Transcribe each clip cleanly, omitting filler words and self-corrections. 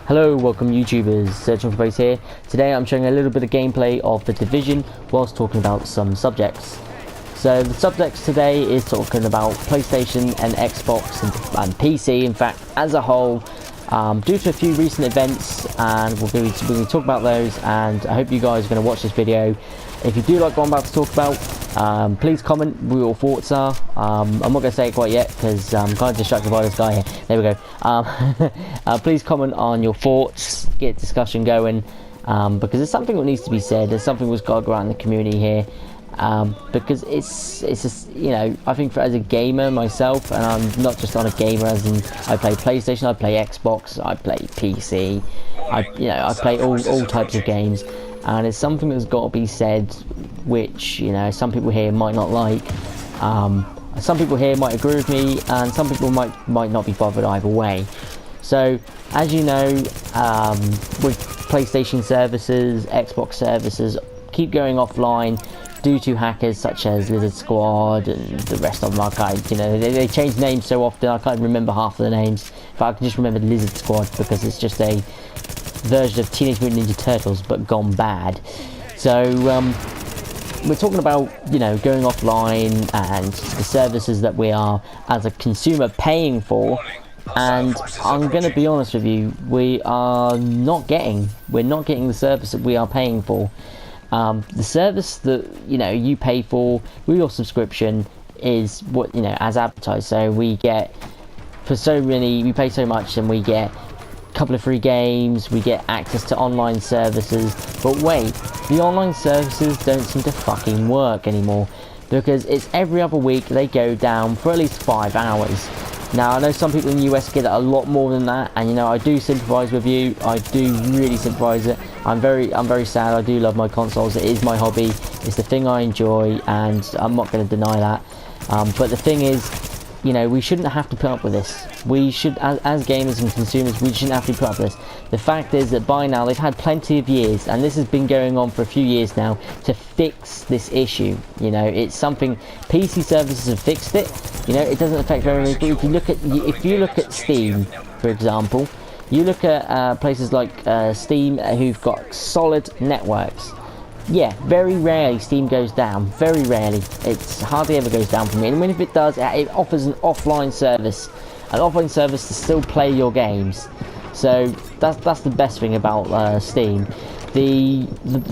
Hello, welcome YouTubers, Searching for Base here. Today I'm showing a little bit of gameplay of The Division whilst talking about some subjects. So the subjects today is talking about PlayStation and Xbox and PC, in fact, as a whole, due to a few recent events, and we're going to talk about those, and I hope you guys are going to watch this video. If you do like what I'm about to talk about, please comment what your thoughts are. I'm not going to say it quite yet because I'm kind of distracted by this guy here. There we go. Please comment on your thoughts, get discussion going, because there's something that needs to be said. There's something that's got to go out in the community here, because it's just, you know, I think as a gamer myself, and I'm not just on a gamer as in I play PlayStation, I play Xbox, I play PC, I play all types of games. And it's something that's got to be said, which, you know, some people here might not like. Some people here might agree with me, and some people might not be bothered either way. So, as you know, with PlayStation services, Xbox services keep going offline due to hackers such as Lizard Squad and the rest of them. I can't, you know, they change names so often I can't remember half of the names. If I can just remember Lizard Squad, because it's just a version of Teenage Mutant Ninja Turtles but gone bad. So we're talking about, you know, going offline and the services that we are as a consumer paying for, and I'm going to be honest with you, we're not getting the service that we are paying for. The service that, you know, you pay for with your subscription is what, you know, as advertised. So we get we pay so much and we get couple of free games, we get access to online services. But wait, the online services don't seem to fucking work anymore, because it's every other week they go down for at least 5 hours. Now I know some people in the US get a lot more than that, and you know, I do sympathise with you. I do really sympathise it. I'm very sad. I do love my consoles. It is my hobby. It's the thing I enjoy, and I'm not going to deny that. But the thing is, you know, we shouldn't have to put up with this. We should, as gamers and consumers, we shouldn't have to put up with this. The fact is that by now they've had plenty of years, and this has been going on for a few years now, to fix this issue. You know, it's something PC services have fixed it. You know, it doesn't affect very many people. If you look at Steam, for example, you look at places like Steam, who've got solid networks. Yeah, very rarely Steam goes down. Very rarely. It's hardly ever goes down for me. And if it does, it offers an offline service. An offline service to still play your games. So that's the best thing about Steam. The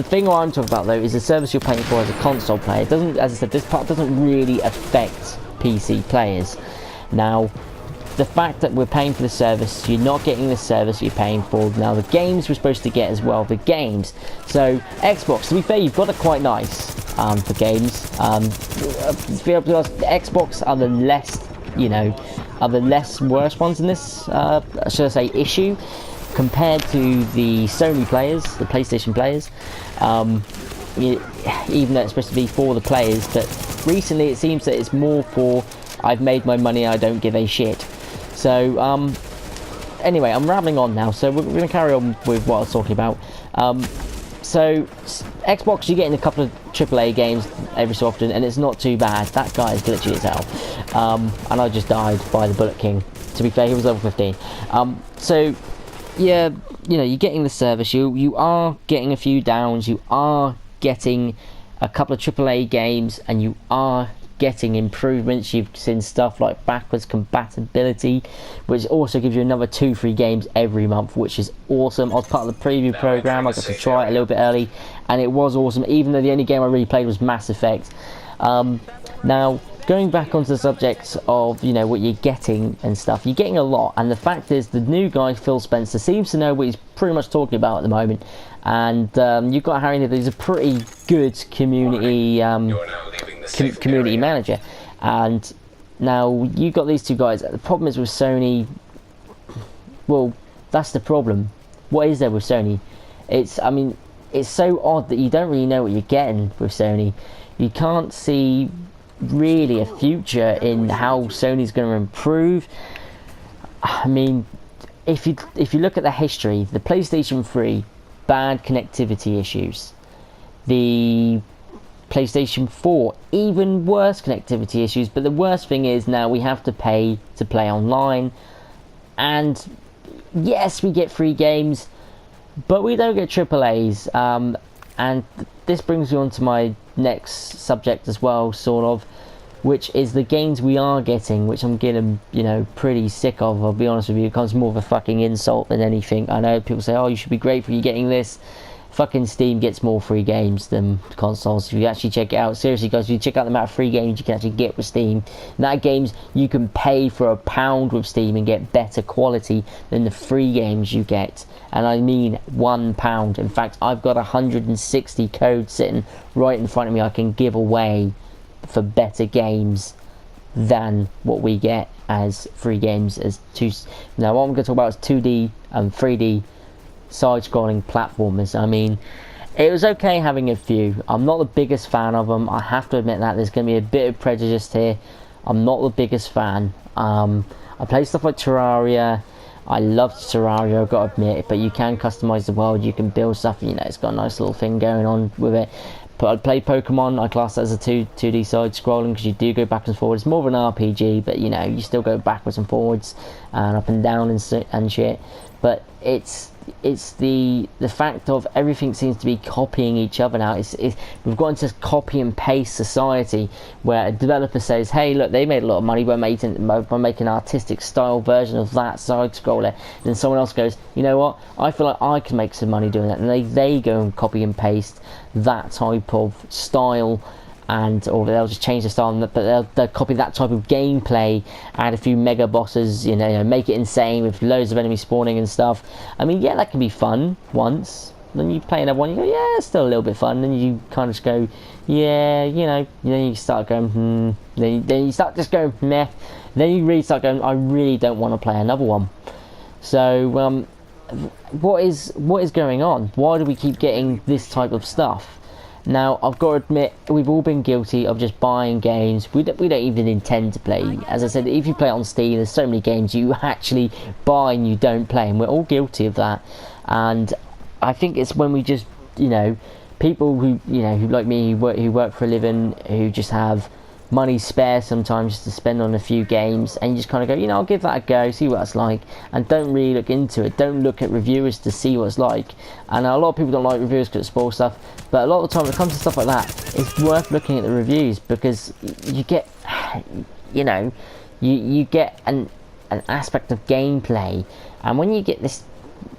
thing I'm talking about though is the service you're paying for as a console player. It doesn't, as I said, this part doesn't really affect PC players. Now, the fact that we're paying for the service, you're not getting the service you're paying for. Now the games we're supposed to get as well, the games. So Xbox, to be fair, you've got it quite nice for games. To be able to ask, the Xbox are the less, you know, are the less worst ones in this, should I say, issue, compared to the Sony players, the PlayStation players. Even though it's supposed to be for the players, but recently it seems that it's more for I've made my money, I don't give a shit. So, anyway, I'm rambling on now, so we're going to carry on with what I was talking about. So, Xbox, you're getting a couple of AAA games every so often, and it's not too bad. That guy is glitchy as hell. And I just died by the Bullet King. To be fair, he was level 15. So, yeah, you know, you're getting the service. You are getting a few downs. You are getting a couple of AAA games, and you are getting improvements. You've seen stuff like backwards compatibility, which also gives you another 2 free games every month, which is awesome. I was part of the preview program. I got to try it a little bit early, and it was awesome, even though the only game I really played was Mass Effect. Now, going back onto the subject of, you know, what you're getting and stuff, you're getting a lot, and the fact is the new guy, Phil Spencer, seems to know what he's pretty much talking about at the moment. And you've got Harry Niven, who's a pretty good community community manager. And now you've got these two guys. The problem is with Sony, well, that's the problem. What is there with Sony? I mean, it's so odd that you don't really know what you're getting with Sony. You can't see really a future in how Sony's going to improve. I mean, if you look at the history, the PlayStation 3, bad connectivity issues. The PlayStation 4, even worse connectivity issues. But the worst thing is now we have to pay to play online, and yes, we get free games, but we don't get AAAs. And this brings me on to my next subject as well, sort of, which is the games we are getting, which I'm getting, you know, pretty sick of. I'll be honest with you, it becomes more of a fucking insult than anything. I know people say, oh, you should be grateful you're getting this. Fucking Steam gets more free games than consoles. If you actually check it out, seriously guys, if you check out the amount of free games you can actually get with Steam, and that games you can pay for £1 with Steam and get better quality than the free games you get. And I mean £1. In fact, I've got 160 codes sitting right in front of me I can give away for better games than what we get as free games. Now what I'm going to talk about is 2D and 3D side-scrolling platformers. I mean, it was okay having a few. I'm not the biggest fan of them. I have to admit that there's going to be a bit of prejudice here. I'm not the biggest fan. I play stuff like Terraria. I loved Terraria, I've got to admit, but you can customize the world, you can build stuff, you know, it's got a nice little thing going on with it. But I play Pokemon, I class that as a 2D side-scrolling, because you do go back and forwards. It's more of an RPG, but you know, you still go backwards and forwards and up and down and shit. But it's the fact of everything seems to be copying each other now. We've got into copy and paste society where a developer says, hey look, they made a lot of money by making an artistic style version of that side scroller, and then someone else goes, you know what, I feel like I can make some money doing that, and they go and copy and paste that type of style, or they'll just change the style, but they'll copy that type of gameplay, add a few mega bosses, you know, make it insane with loads of enemy spawning and stuff. I mean, yeah, that can be fun once. Then you play another one, you go, yeah, it's still a little bit fun. Then you kind of just go, yeah, you know. Then you start going, Then you start just going, meh. Then you really start going, I really don't want to play another one. So, what is going on? Why do we keep getting this type of stuff? Now, I've got to admit, we've all been guilty of just buying games we don't even intend to play. As I said, if you play it on Steam, there's so many games you actually buy and you don't play, and we're all guilty of that. And I think it's when we just, you know, people who, you know, who like me, who work for a living, who just have money spare sometimes just to spend on a few games, and you just kind of go, you know, I'll give that a go, see what it's like, and don't really look into it, don't look at reviewers to see what it's like. And a lot of people don't like reviewers because it spoils stuff, but a lot of the time when it comes to stuff like that, it's worth looking at the reviews, because you get, you know, you get an aspect of gameplay, and when you get this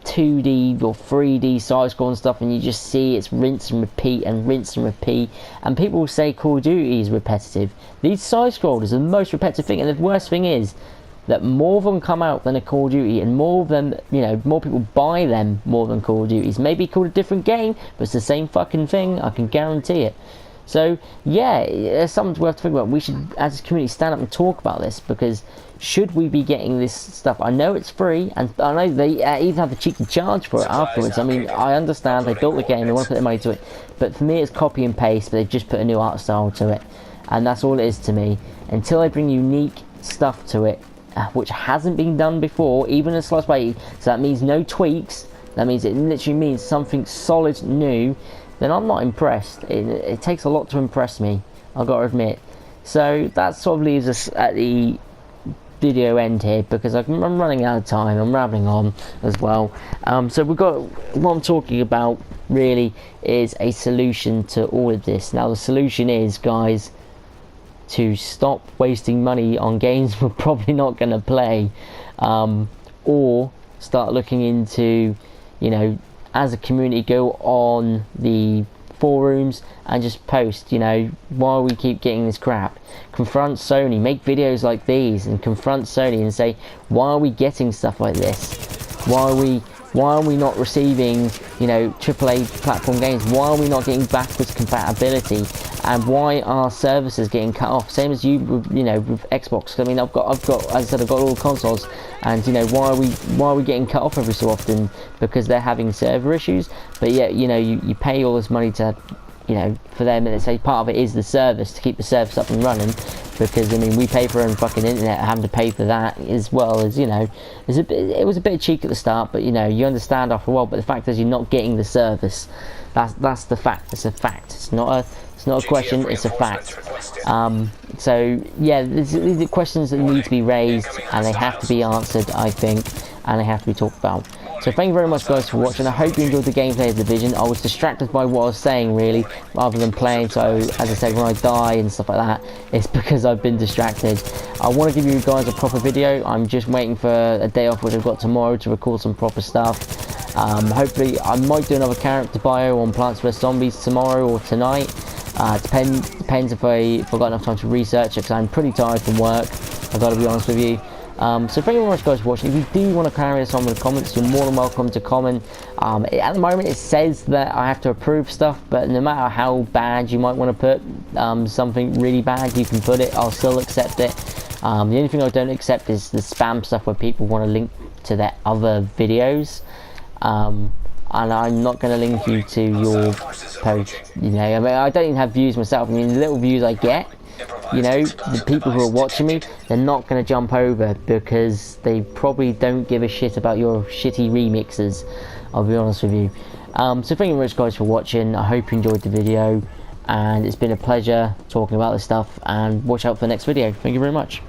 2D or 3D side-scrolling stuff and you just see it's rinse and repeat and rinse and repeat, and people will say Call of Duty is repetitive. These side-scrollers are the most repetitive thing, and the worst thing is that more of them come out than a Call of Duty, and more of them, you know, more people buy them more than Call of Duties. Maybe called a different game, but it's the same fucking thing, I can guarantee it. So yeah, it's something worth thinking about. We should, as a community, stand up and talk about this, because should we be getting this stuff? I know it's free, and I know they even have the cheeky charge for it afterwards. I mean, I understand they built the game, they want to put their money to it, but for me it's copy and paste, but they've just put a new art style to it, and that's all it is to me. Until they bring unique stuff to it, which hasn't been done before, even in Slice by E, so that means no tweaks, that means it literally means something solid new, then I'm not impressed. It takes a lot to impress me, I've got to admit. So that sort of leaves us at the video end here, because I'm running out of time, I'm rambling on as well. So we've got, what I'm talking about really is a solution to all of this. Now the solution is, guys, to stop wasting money on games we're probably not going to play, or start looking into, you know, as a community, go on the forums and just post, you know, why we keep getting this crap. Confront Sony, make videos like these and confront Sony and say, why are we getting stuff like this? Why are we not receiving, you know, AAA platform games? Why are we not getting backwards compatibility? And why are services getting cut off? Same as you know, with Xbox. I mean, I've got, as I said, I've got all the consoles, and you know, why are we getting cut off every so often? Because they're having server issues. But yet, you know, you pay all this money to, you know, for them, and they say part of it is the service, to keep the service up and running. Because I mean, we pay for our own fucking internet, having to pay for that, as well as, you know, it was a bit of cheek at the start, but you know, you understand after a while. But the fact is, you're not getting the service. That's the fact. It's a fact. It's not a question, it's a fact. So yeah, these are questions that need to be raised, and they have to be answered, I think. and they have to be talked about. So thank you very much guys for watching. I hope you enjoyed the gameplay of Division. I was distracted by what I was saying really, rather than playing, so as I said, when I die and stuff like that, it's because I've been distracted. I want to give you guys a proper video. I'm just waiting for a day off, which I've got tomorrow, to record some proper stuff. Hopefully I might do another character bio on Plants vs Zombies tomorrow or tonight. Depends if I've got enough time to research it, because I'm pretty tired from work, I've got to be honest with you. So thank you very much guys for watching. If you do want to carry this on with the comments, you're more than welcome to comment. At the moment it says that I have to approve stuff, but no matter how bad you might want to put something really bad, you can put it, I'll still accept it. The only thing I don't accept is the spam stuff where people want to link to their other videos. And I'm not going to link you to your post, you know. I mean, I don't even have views myself. I mean, the little views I get, you know, the people who are watching me, they're not going to jump over, because they probably don't give a shit about your shitty remixes, I'll be honest with you. So thank you very much guys for watching. I hope you enjoyed the video, and it's been a pleasure talking about this stuff, and watch out for the next video. Thank you very much.